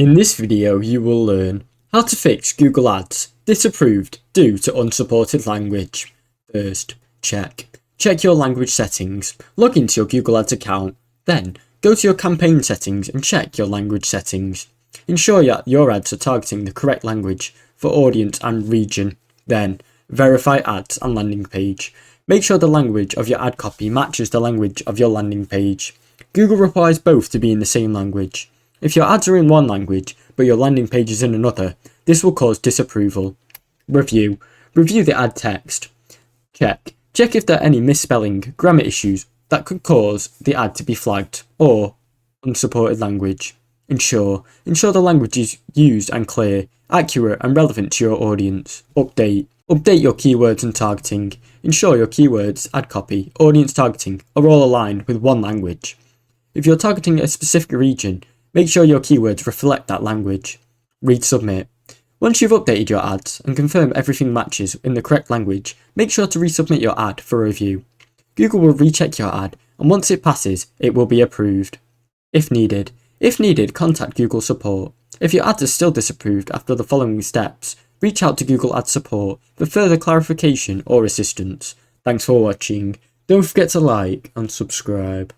In this video you will learn how to fix Google Ads disapproved due to unsupported language. First, check your language settings, log into your Google Ads account, then go to your campaign settings and check your language settings. Ensure that your ads are targeting the correct language for audience and region. Then, verify ads and landing page. Make sure the language of your ad copy matches the language of your landing page. Google requires both to be in the same language. If your ads are in one language, but your landing page is in another, this will cause disapproval. Review the ad text. Check if there are any misspelling, grammar issues that could cause the ad to be flagged, or unsupported language. Ensure the language is used and clear, accurate and relevant to your audience. Update your keywords and targeting. Ensure your keywords, ad copy, audience targeting are all aligned with one language. If you're targeting a specific region, make sure your keywords reflect that language. Resubmit. Once you've updated your ads and confirm everything matches in the correct language, make sure to resubmit your ad for review. Google will recheck your ad, and once it passes, it will be approved. If needed, contact Google support. If your ads are still disapproved after the following steps, reach out to Google Ads support for further clarification or assistance. Thanks for watching. Don't forget to like and subscribe.